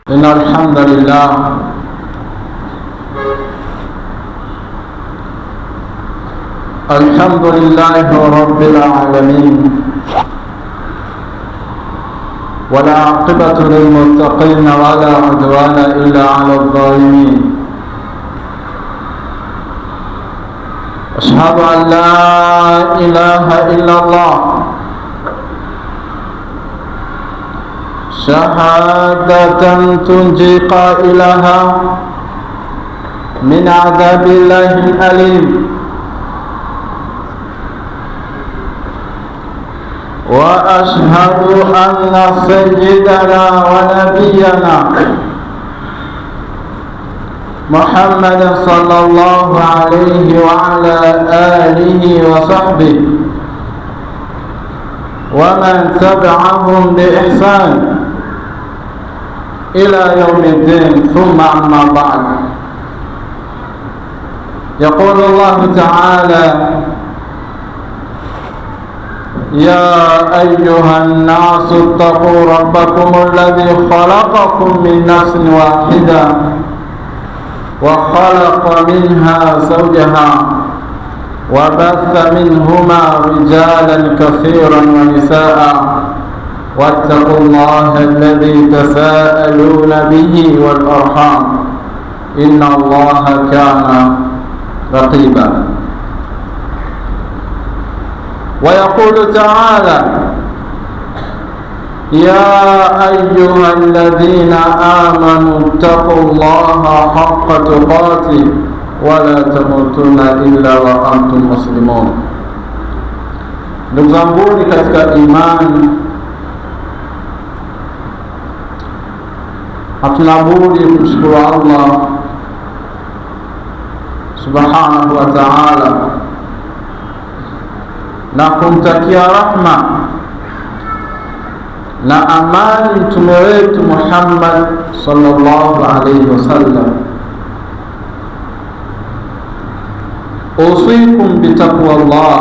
إن الحمد لله رب العالمين، ولا عاقبة للمتقين ولا عدوان إلا على الظالمين. أشهد أن لا إله إلا الله شهادة تنجي قائلها من عذاب الله الأليم، وأشهد أن سيدنا ونبينا محمد صلى الله عليه وعلى آله وصحبه ومن تبعهم بإحسان إلى يوم الدين، ثم أما بعد. يقول الله تعالى: يا أيها الناس اتقوا ربكم الذي خلقكم من نفس واحدة وخلق منها زوجها وبث منهما رجالا كثيرا ونساء، واتقوا الله الذي تساءلون به والأرحام إن الله كان رقيبا. ويقول تعالى: يا أيها الذين آمنوا اتقوا الله حق تقاته ولا تموتن إلا وأنتم مسلمون. Ndugu zanguni katika imani, hatuna budi kumshukuru Allah subhanahu wa ta'ala na kumtakia rahma na amani mtume wetu Muhammad sallallahu alayhi wasallam. Usikum bitaqwallah,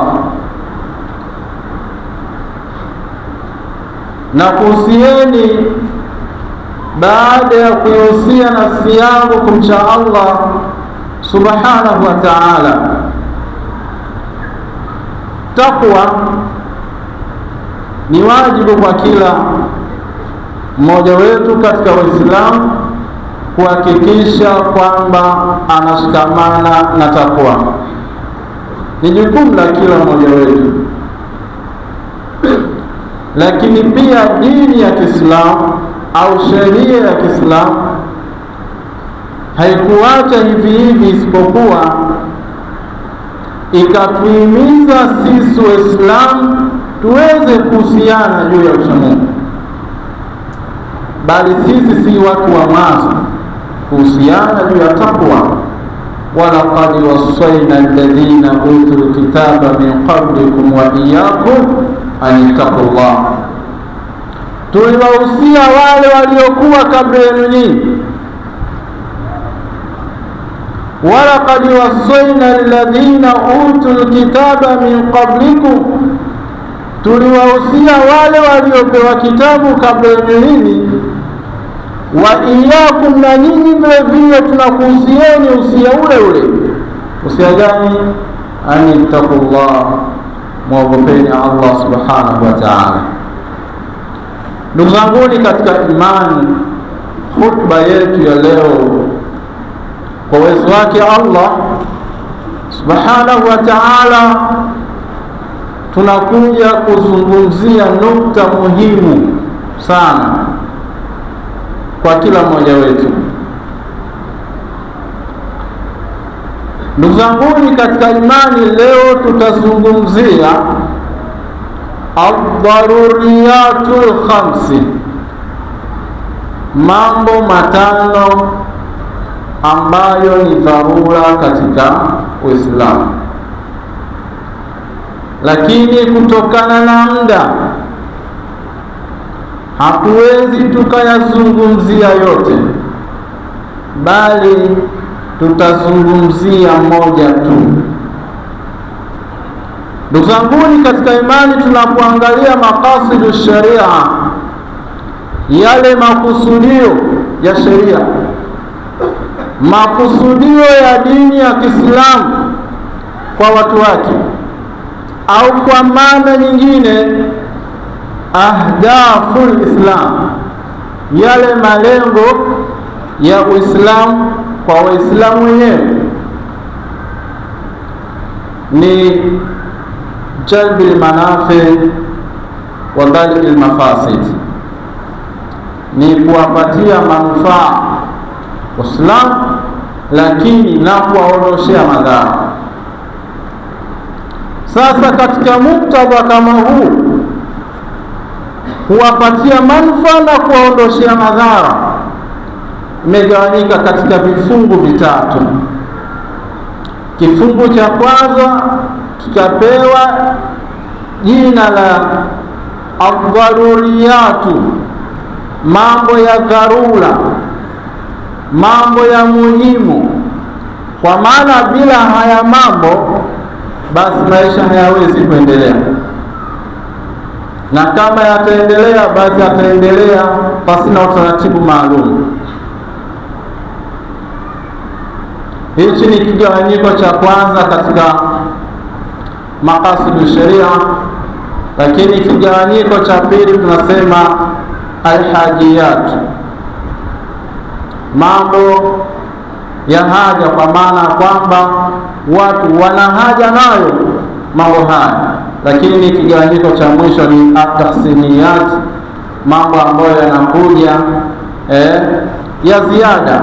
na kuhusieni baada ya kuhusia nafsi yangu kumcha Allah subhanahu wa ta'ala. Takwa ni wajibu kwa kila mmoja wetu katika Uislamu kuhakikisha kwamba anashikamana na takwa. Ni jukumu la kila mmoja wetu, lakini pia dini ya Kiislamu au sheria ya Kiislamu haikuacha hivi hivi, isipokuwa ikatuhimiza sisi Waislamu tuweze kuhusiana juu ya uchamungu. Bali sisi si watu wa mwanzo kuhusiana juu ya takwa. walaqad wassayna alladhina utul kitaba min qablikum wa iyyakum an ittaqullah, tuliwahusia wale waliokuwa kabla yenu nyinyi. walaqad wassayna alladhina utul kitaba min qablikum, tuliwahusia wale waliopewa kitabu kabla yenu nyinyi. wa iyyakum, na nyinyi vile vile tunakuhusieni usia ule ule. Usia gani? Anittaqullah, muogopeni Allah subhanahu wa ta'ala. Ndugu zanguni katika imani, khutba yetu ya leo kwa uwezo wake Allah subhanahu wa ta'ala tunakuja kuzungumzia nukta muhimu sana kwa kila mmoja wetu. Ndugu zanguni katika imani, leo tutazungumzia ad-daruriyatul khamsi, mambo matano ambayo ni dharura katika Uislamu, lakini kutokana na muda hatuwezi tukayazungumzia yote, bali tutazungumzia moja tu. Ndugu zanguni katika imani, tunapoangalia maqasidu sharia, yale makusudio ya sheria, makusudio ya dini ya Kiislamu kwa watu wake, au kwa maana nyingine ahdaful Islam, yale malengo ya Uislamu kwa Waislamu wenyewe, ni jalbil manafi wa dalil mafasid, ni kuwapatia manufaa Waislamu lakini na kuwaondoshea madhara. Sasa katika muktadha kama huu, kuwapatia manufaa na kuwaondoshea madhara, imegawanyika katika vifungu vitatu. Kifungu cha kwanza kikapewa jina la adharuriyatu, mambo ya dharura, mambo ya muhimu, kwa maana bila haya mambo basi maisha hayawezi kuendelea, na kama yataendelea basi yataendelea pasina utaratibu maalum. Hichi ni kigawanyiko cha kwanza katika maqasidu sharia. Lakini kigawanyiko cha pili tunasema alhajiyat, mambo ya haja, kwa maana kwamba watu wana haja nayo mambo haya. Lakini kigawanyiko cha mwisho ni atahsiniyat, mambo ambayo yanakuja ya ziada,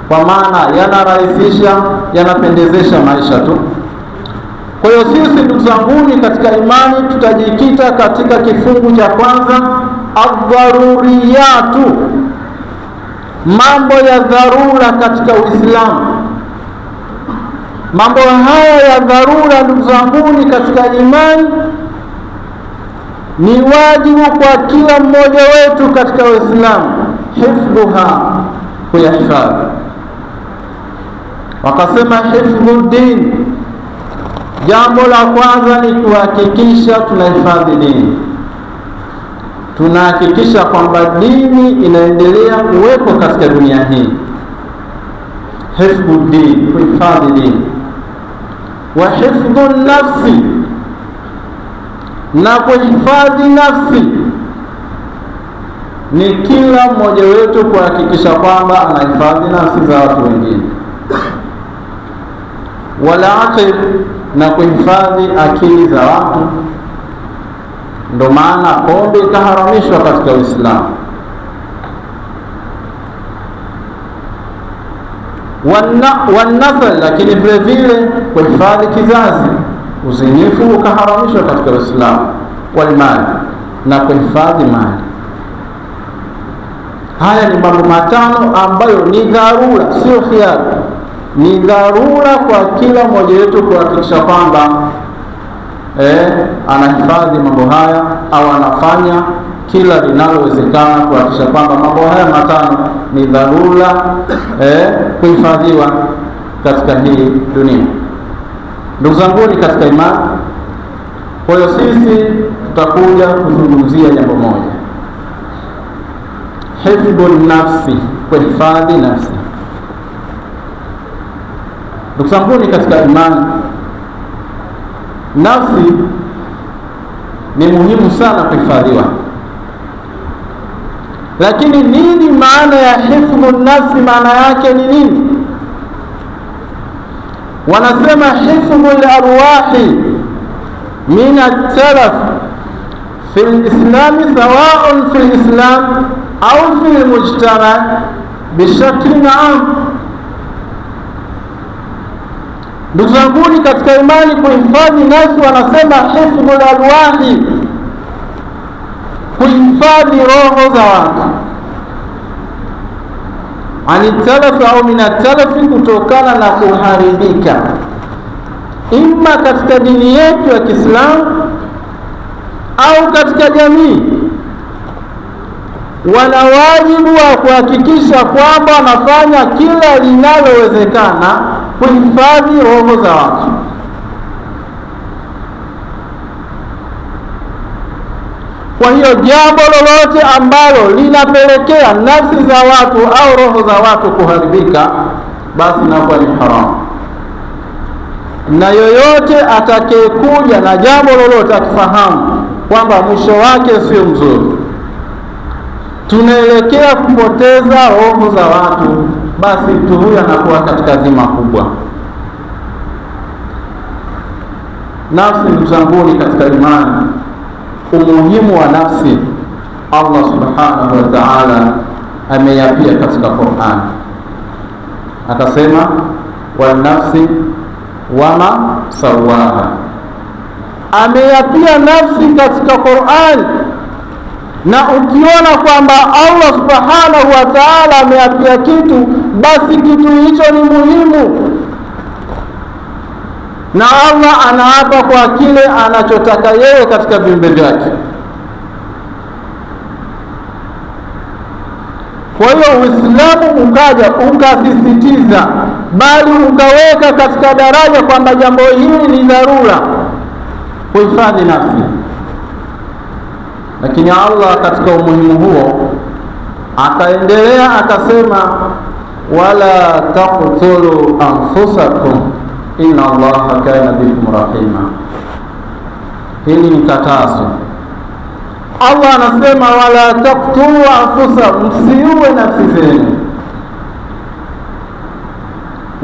kwa maana yanarahisisha, yanapendezesha maisha tu. Kwa hiyo sisi ndugu zanguni katika imani tutajikita katika kifungu cha kwanza, adharuriyatu, mambo ya dharura katika Uislamu. Mambo haya ya dharura ndugu zanguni katika imani ni wajibu kwa kila mmoja wetu katika Uislamu hifdhuha, kuyahifadhi. Wakasema hifdhu din, jambo la kwanza ni kuhakikisha tunahifadhi dini, tunahakikisha kwamba dini inaendelea kuwepo katika dunia hii. Hifdhu din, kuhifadhi dini. Wa hifdhu nafsi, na kuhifadhi nafsi ni kila mmoja wetu kuhakikisha kwamba anahifadhi nafsi za watu wengine. Wala aqil, na kuhifadhi akili za watu. Ndio maana pombe ikaharamishwa katika Uislamu. Wanasl, lakini vile vile kuhifadhi kizazi, uzinifu ukaharamishwa katika Uislamu. Walmali, na kuhifadhi mali. Haya ni mambo matano ambayo ni dharura, sio khiari. Ni dharura kwa kila mmoja wetu kuhakikisha kwamba anahifadhi mambo haya, au anafanya kila linalowezekana kuhakikisha kwamba mambo haya matano ni dharura kuhifadhiwa katika hii dunia. Ndugu zangu ni katika imani, kwa hiyo sisi tutakuja kuzungumzia jambo moja, hifdhun nafsi, kuhifadhi nafsi. Ndugu zangu ni katika imani, nafsi ni muhimu sana kuhifadhiwa. Lakini nini maana ya hifdhu nafsi? Maana yake ni nini? Wanasema hifdhu al-arwahi min at-talaf fi al-islam, sawa'un fi al-islam au fi al-mujtama bishaklin 'am. Ndugu zangu katika imani, kuhifadhi nafsi, wanasema hifdhu al-arwahi, kuhifadhi roho za watu, anitalafi au minatalafi, kutokana na kuharibika, imma katika dini yetu ya Kiislamu au katika jamii. Wana wajibu wa kuhakikisha kwamba wanafanya kila linalowezekana kuhifadhi roho za watu. Kwa hiyo jambo lolote ambalo linapelekea nafsi za watu au roho za watu kuharibika, basi inakuwa ni haramu. Na yoyote atakayekuja na jambo lolote akifahamu kwamba mwisho wake sio mzuri, tunaelekea kupoteza roho za watu, basi mtu huyu anakuwa katika dhima kubwa. Nafsi, ndugu zanguni katika imani, umuhimu wa nafsi Allah subhanahu wa ta'ala ameyapia katika Qur'an, akasema wa nafsi wama sawaha. Ameyapia nafsi katika Qur'an, na ukiona kwamba Allah subhanahu wa ta'ala ameyapia kitu, basi kitu hicho ni muhimu, na Allah anaapa kwa kile anachotaka yeye katika viumbe vyake. Kwa hiyo Uislamu ukaja ukasisitiza, bali ukaweka katika daraja kwamba jambo hili ni dharura kuhifadhi nafsi. Lakini Allah katika umuhimu huo akaendelea akasema, wala taqtulu anfusakum inna Allaha kana bikum rahima. Hili ni katazo. Allah anasema wala taqtulu anfusakum, msiue nafsi zenu.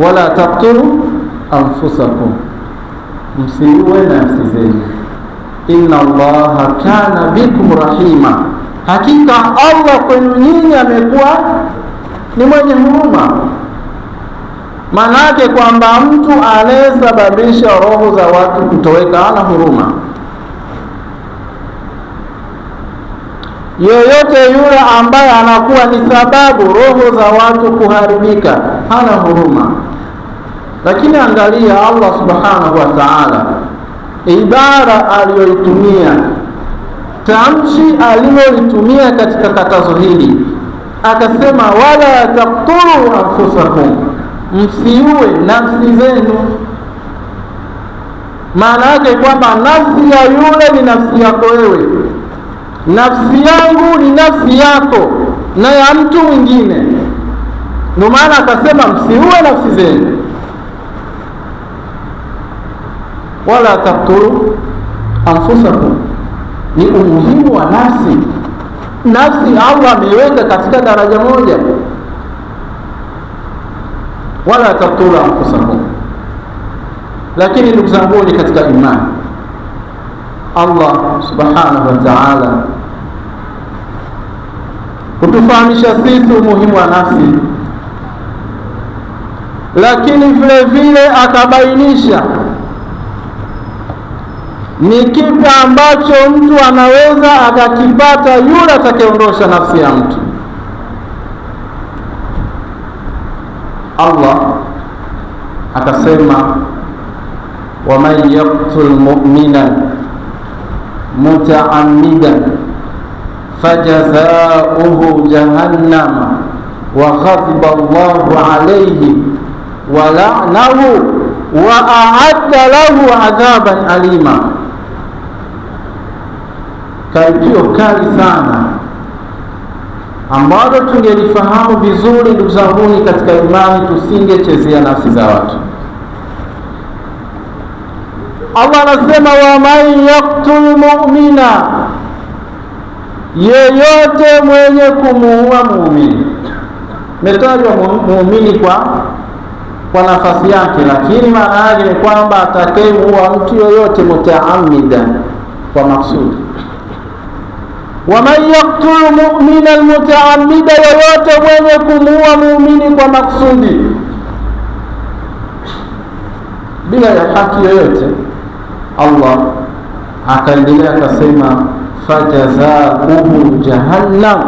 Wala taqtulu anfusakum, msiue nafsi zenu. Inna Allaha kana bikum rahima, hakika Allah kwenu nyinyi amekuwa ni mwenye huruma. Maana yake kwamba mtu anayesababisha roho za watu kutoweka hana huruma. Yoyote yule ambaye anakuwa ni sababu roho za watu kuharibika hana huruma. Lakini angalia Allah subhanahu wa ta'ala, ibara aliyoitumia, tamshi alilolitumia katika katazo hili, akasema wala taqtulu anfusakum, msiue nafsi zenu. Maana yake kwamba nafsi ya yule ni nafsi yako wewe, nafsi yangu ni nafsi yako na ya mtu mwingine. Ndio maana akasema msiue nafsi zenu. Wala taqtulu anfusakum, ni umuhimu wa nafsi. Nafsi Allah ameweka katika daraja moja. Wala taqtulu anfusakum. Lakini ndugu zangu ni katika imani, Allah subhanahu wa ta'ala kutufahamisha sisi umuhimu wa nafsi, lakini vile vile akabainisha ni kipi ambacho mtu anaweza akakipata yule atakayeondosha nafsi ya mtu. Allah akasema waman yaqtul mu'minan muta'ammidan fajazauhu jahannama wa ghadiba Allahu alayhi wa la'nahu wa a'adda lahu adhaban alima. Karibio kali sana ambalo tungelifahamu vizuri ndugu zangu katika imani, tusingechezea nafsi za watu. Allah anasema wa man yaqtul mu'mina, yeyote mwenye kumuua muumini. Metajwa muumini kwa nafasi yake, lakini maana yake ni kwamba atakayemuua mtu yoyote mutaammidan, kwa maksudi. Wa man yaqtul mu'mina almutaammida, yoyote mwenye kumuua muumini kwa maksudi bila ya haki yoyote. Allah akaendelea akasema fajazauhu jahannam,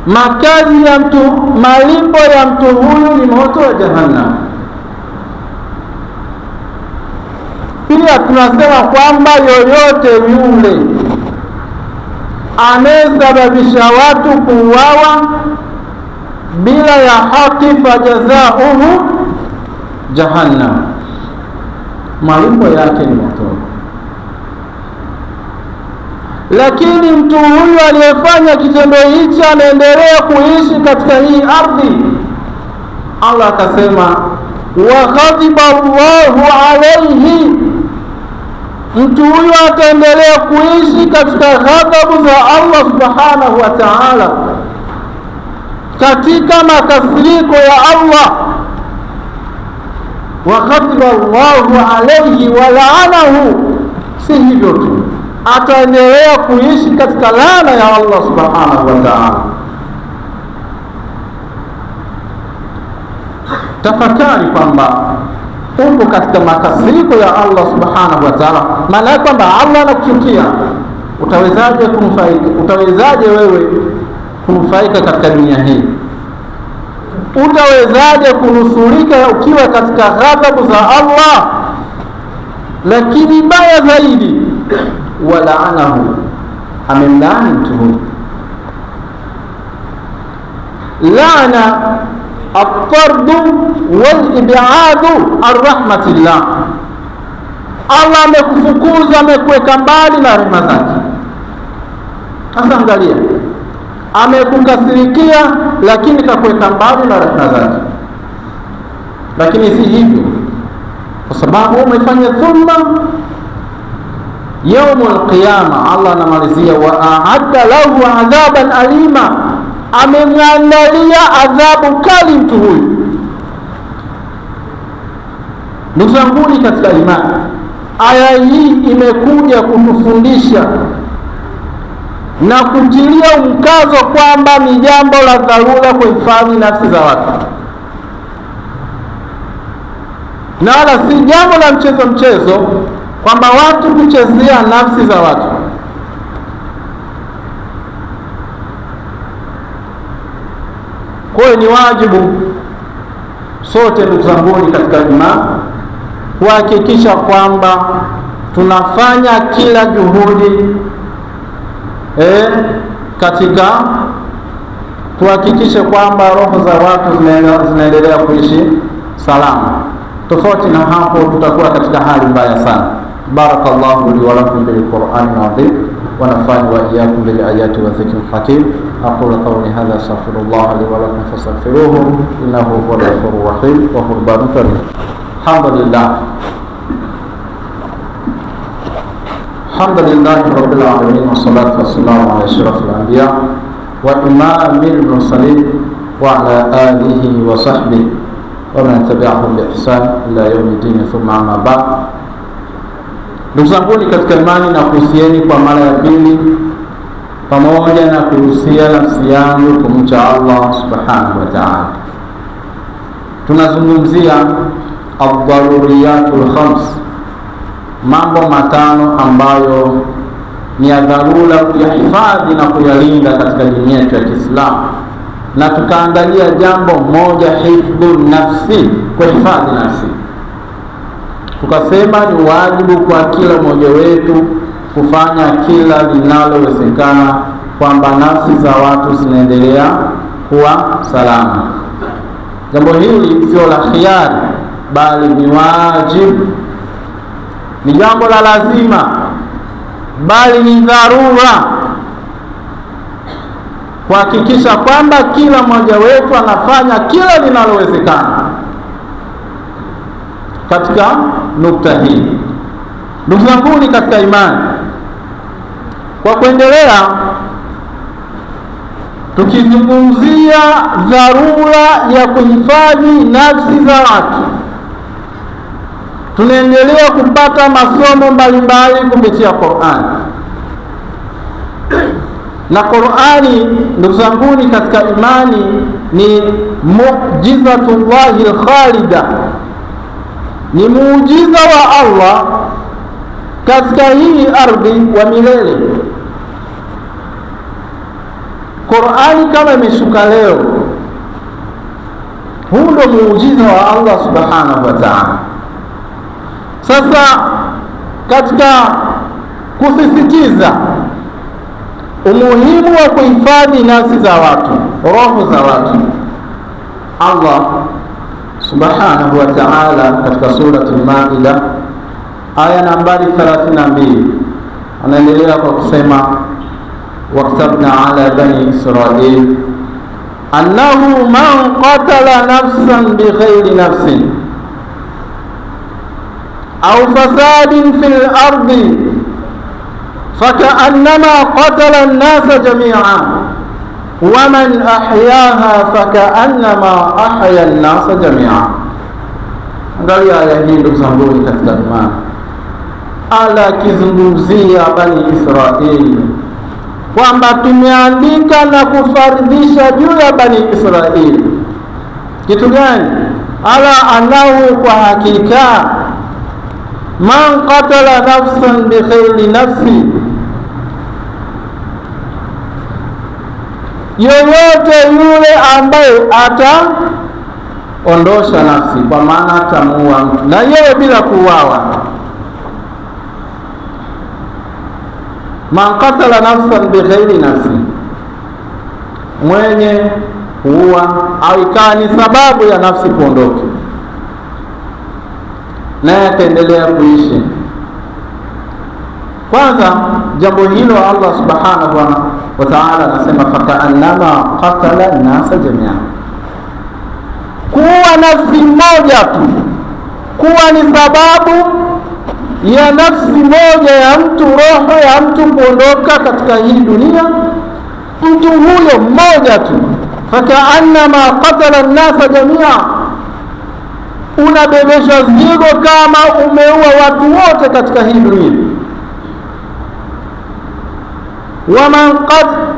makazi ya mtu, malipo ya mtu huyu ni moto wa jahannam. Pia tunasema kwamba yoyote yule anayesababisha watu kuuawa bila ya haki, fajazauhu jahannam, malipo yake ni moto. lakini mtu huyu aliyefanya kitendo hichi anaendelea kuishi katika hii ardhi. Allah akasema wa ghadiba Allahu alayhi, mtu huyu ataendelea kuishi katika ghadhabu za Allah subhanahu wa ta'ala, katika makasiriko ya Allah. Wa ghadiba Allahu alayhi wa la'anahu, si hivyo tu, ataendelea kuishi katika laana ya Allah subhanahu wa ta'ala. Tafakari kwamba upo katika makasiriko ya Allah subhanahu wa ta'ala, maana yake kwamba Allah anakuchukia. Utawezaje kunufaika? Utawezaje wewe kunufaika katika dunia hii? Utawezaje kunusurika ukiwa katika ghadhabu za Allah? Lakini baya zaidi, walaanahu, amemlaani mtu huyu. Laana at-tardu wal-ib'adu ar-rahmatillah, Allah amekufukuza, amekuweka mbali na rehema zake. Sasa angalia, amekukasirikia lakini kakuweka mbali na rehema zake. Lakini si hivyo, kwa sababu umefanya dhulma, yaumul qiyama Allah anamalizia wa a'adda lahu adhaban alima, amemwandalia adhabu kali mtu huyu. Ndugu zangu katika imani, aya hii imekuja kutufundisha na kutilia mkazo kwamba ni jambo la dharura kuhifadhi nafsi za watu, na wala si jambo la mchezo kwamba watu kuchezea nafsi za watu. Kwa hiyo ni wajibu sote, ndugu zangu katika imani, kuhakikisha kwamba tunafanya kila juhudi katika tuhakikishe kwamba roho za watu zinaendelea kuishi salama. Tofauti na hapo tutakuwa katika hali mbaya sana. Barakallahu li wa lakum bil Qur'anil azim wa nafa'ani wa iyyakum bil ayati wa dhikril hakim. Aqulu qawli hadha astaghfirullah li wa lakum fastaghfiruhu innahu huwal ghafurur rahim wa huwal barrul karim. Alhamdulillahi rabbil alamin, wassalatu wassalamu ala ashrafil anbiya wa imamil mursalin wa ala alihi wa sahbihi wa man tabi'ahum bi ihsan ila yawmiddin, thumma amma ba'd. Ndugu zangu katika imani, na kuhusieni kwa mara ya pili, pamoja na kuhusia nafsi yangu kumcha Allah subhanahu wa ta'ala. Tunazungumzia ad-daruriyatul khams, mambo matano ambayo ni ya dharura kuyahifadhi na kuyalinda katika dini yetu ya Kiislamu, na tukaangalia jambo moja, hifdhun nafsi, kuhifadhi nafsi. Tukasema ni wajibu kwa kila mmoja wetu kufanya kila linalowezekana kwamba nafsi za watu zinaendelea kuwa salama. Jambo hili sio la khiari, bali ni wajibu, ni jambo la lazima, bali ni dharura kuhakikisha kwamba kila mmoja wetu anafanya kila linalowezekana katika nukta hii. Ndugu zangu katika imani, kwa kuendelea tukizungumzia dharura ya kuhifadhi nafsi za watu, tunaendelea kupata masomo mbalimbali kupitia Qur'an. Na Qur'ani, ndugu zangu katika imani, ni mu'jizatullahi al-khalida, ni muujiza wa Allah katika hii ardhi wa milele. Qur'ani kama imeshuka leo, huu ndio muujiza wa Allah subhanahu wa ta'ala. Sasa katika kusisitiza umuhimu wa kuhifadhi nafsi za watu, roho za watu, Allah subhanahu wa ta'ala katika surati al-Maida aya nambari 32 anaendelea kwa kusema waktabna ala bani Israil annahu man qatala nafsan bighairi nafsin au fasadin fil ardi fakaannama qatala an-nasa jami'a wa man ahyaha fakaannama ahya an-nasa jami'a. Angalia aya hii ndugu zangu katika imani, ala kizungumzia bani Israeli kwamba tumeandika na kufaridhisha juu ya bani Israeli kitu gani? Ala anahu, kwa hakika, man qatala nafsan bighairi nafsi, yoyote yule ambaye ataondosha nafsi, kwa maana atamuua mtu na yeye bila kuuawa. Man qatala nafsan bighairi nafsi, mwenye kuua au ikawa ni sababu ya nafsi kuondoka, naye ataendelea kuishi. Kwanza jambo hilo Allah subhanahu wa ta'ala anasema fakaannama qatala an-nasa jami'an, kuwa nafsi moja tu, kuwa ni sababu ya nafsi moja ya mtu, roho ya mtu kuondoka katika hii dunia, mtu huyo mmoja tu, fakaannama qatala an-nasa jami'an, unabebesha zigo kama umeua watu wote katika hii dunia.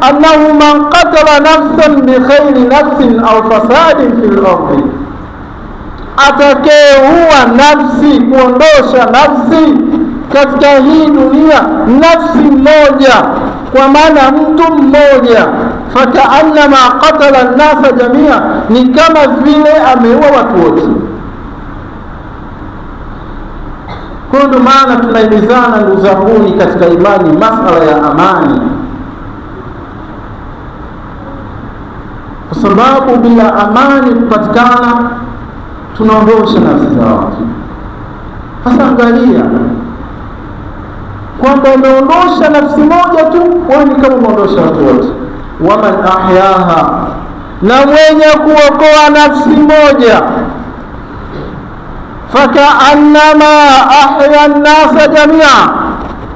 Annahu man qatala nafsan bighairi nafsin au fasadin fil ardi, atakayeua nafsi, kuondosha nafsi katika hii dunia, nafsi moja, kwa maana mtu mmoja, fakaannama qatala an-nasa jamia, ni kama vile ameua watu wote. Kwa ndio maana tunaimizana ndugu zangu katika imani masala ya amani, kwa sababu bila amani kupatikana tunaondosha nafsi za watu. Sasa angalia kwamba umeondosha nafsi moja tu, wewe kama umeondosha watu wote. Waman ahyaha, na mwenye kuokoa nafsi moja, fakaannama ahya an-nasa jamia,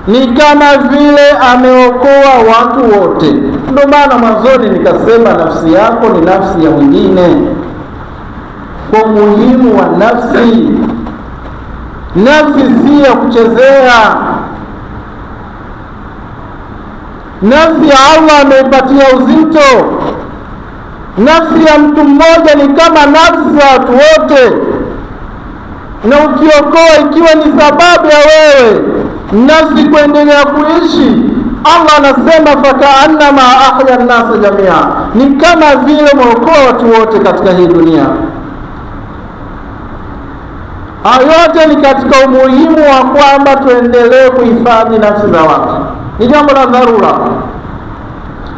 ni kama vile ameokoa watu wote. Ndio maana mwanzoni nikasema nafsi yako ni nafsi ya mwingine, kwa umuhimu wa nafsi. Nafsi si ya kuchezea. Nafsi ya Allah ameipatia uzito. Nafsi ya mtu mmoja ni kama nafsi za watu wote, na ukiokoa ikiwa ni sababu ya wewe nafsi kuendelea kuishi, Allah anasema fakaannama ahya an-nasa jamia, ni kama vile umeokoa watu wote katika hii dunia. Yote ni katika umuhimu wa kwamba tuendelee kuhifadhi nafsi za watu, ni jambo la dharura.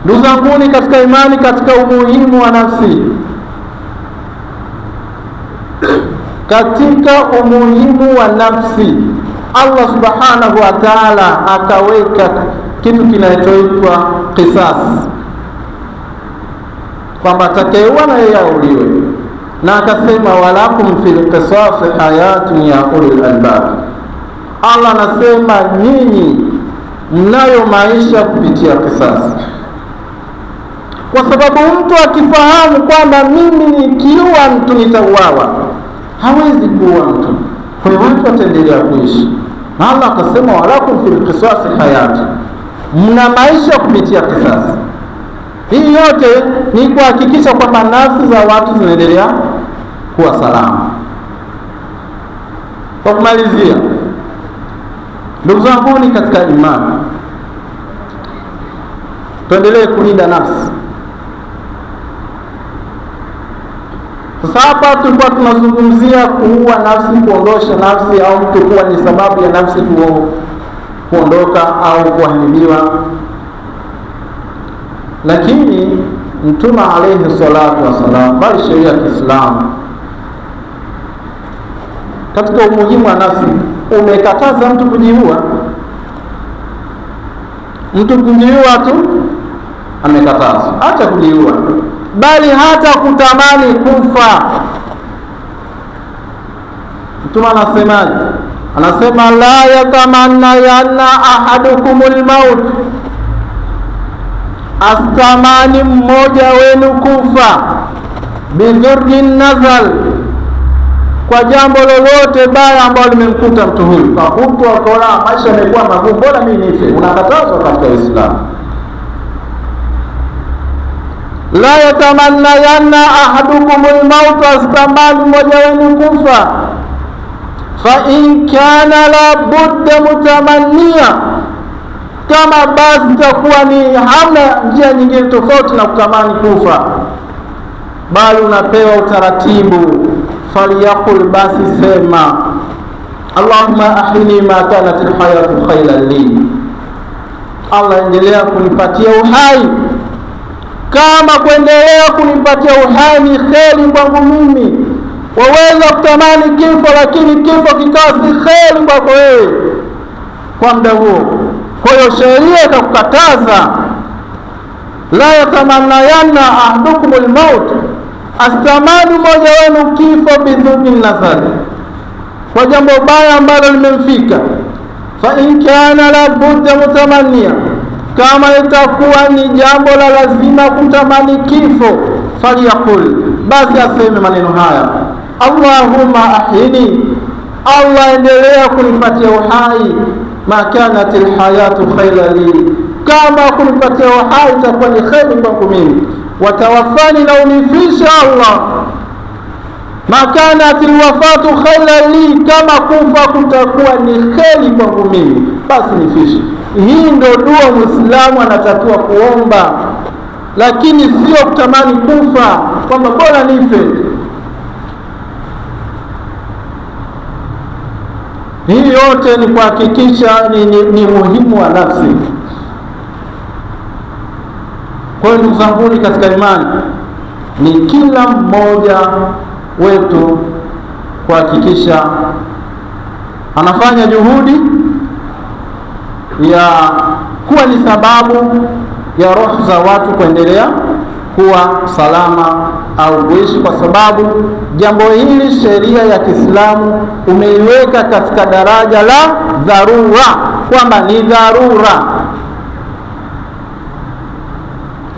Ndugu zangu katika imani, katika umuhimu wa nafsi, katika umuhimu wa nafsi, Allah subhanahu wa ta'ala akaweka kitu kinachoitwa qisas, kwamba atakayeua na yeye auliwe, na akasema walakum fil qisasi hayatun ya ulil albab. Allah anasema nyinyi mnayo maisha kupitia qisas, kwa sababu mtu akifahamu kwamba mimi nikiua mtu nitauawa, hawezi kuua mtu, kwa hiyo watu wataendelea kuishi. Na Allah akasema walakum fil qisasi hayatun, mna maisha kupitia qisas. Hii yote ni kuhakikisha kwamba nafsi za watu zinaendelea kuwa salama. Kwa kumalizia, ndugu zangu ni katika imani, tuendelee kulinda nafsi. Sasa hapa tulikuwa tunazungumzia kuua nafsi, kuondosha nafsi, au mtu kuwa ni sababu ya nafsi kuondoka au kuharibiwa. Lakini Mtume alayhi salatu wasalam, bali sheria ya Kiislamu katika umuhimu wa nafsi umekataza mtu kujiua. Mtu kujiua tu amekataza, acha kujiua, bali hata kutamani kufa. Mtume anasemaje? Anasema la yatamanna yanna ahadukumul maut, astamani mmoja wenu kufa, bidhurrin nazal, kwa jambo lolote baya ambalo limemkuta mtu huyu. Kakutwa akaona maisha yamekuwa magumu, bora mimi nife. Unakatazwa katika Uislamu. La yatamanna yanna ahadukumul maut, astamani mmoja wenu kufa, fa in kana la budda mutamannia, kama basi takuwa ni hamna njia nyingine tofauti na kutamani kufa, bali unapewa utaratibu, faliyakul, basi sema Allahumma ahyini ma kanat alhayatu khayran li, Allah endelea kunipatia uhai, kama kuendelea kunipatia uhai ni kheri kwangu mimi. Waweza kutamani kifo, lakini kifo kikawa si kheri kwako wewe kwa muda huo. Kwa hiyo sheria ikakukataza, la yatamanna yanna ahdukumul maut, astamani mmoja wenu kifo, bidhurrin nazal, kwa jambo baya ambalo limemfika. Fa in kana la budda mutamannia, kama itakuwa ni jambo la lazima kutamani kifo, faliyakul, basi aseme maneno haya Allahumma ahyini, Allah endelea kunipatia uhai, ma kanat alhayatu khayran li, kama kunipatia uhai itakuwa ni kheri kwangu mimi, watawaffani, na unifisha Allah, ma kanat alwafatu khayran li, kama kufa kutakuwa ni kheri kwangu mimi, basi nifishe. Hii ndio dua Muislamu anatakiwa kuomba, lakini sio kutamani kufa kwamba bora nife. Hii yote ni kuhakikisha ni muhimu wa nafsi. Kwa hiyo ndugu zangu katika imani, ni kila mmoja wetu kuhakikisha anafanya juhudi ya kuwa ni sababu ya roho za watu kuendelea kuwa salama au kuishi, kwa sababu jambo hili sheria ya Kiislamu umeiweka katika daraja la dharura, kwamba ni dharura.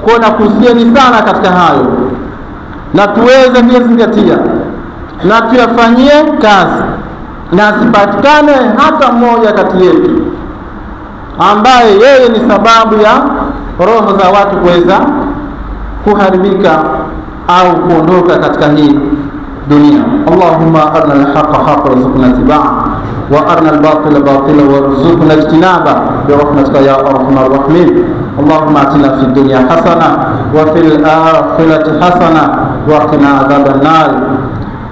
Kuna kuhusiani sana katika hayo, na tuweze kuzingatia na tuyafanyie kazi, na asipatikane hata mmoja kati yetu ambaye yeye ni sababu ya roho za watu kuweza kuharibika au kuondoka katika hii dunia. Allahumma arina alhaqa haqqan warzuqna ittiba'a, wa arina albatila batila warzuqna ijtinaba, birahmatika ya arhamar rahimin. Allahumma atina fid dunya hasana wa fil akhirati hasana wa qina adhaban nar.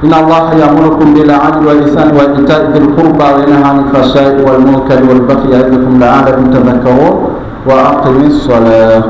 Inna Allaha ya'murukum bil 'adli wal ihsani wa ita'i dhil qurba wa yanha 'anil fahsha'i wal munkari wal baghi ya'idukum la'allakum tadhakkarun. Wa aqimis salah.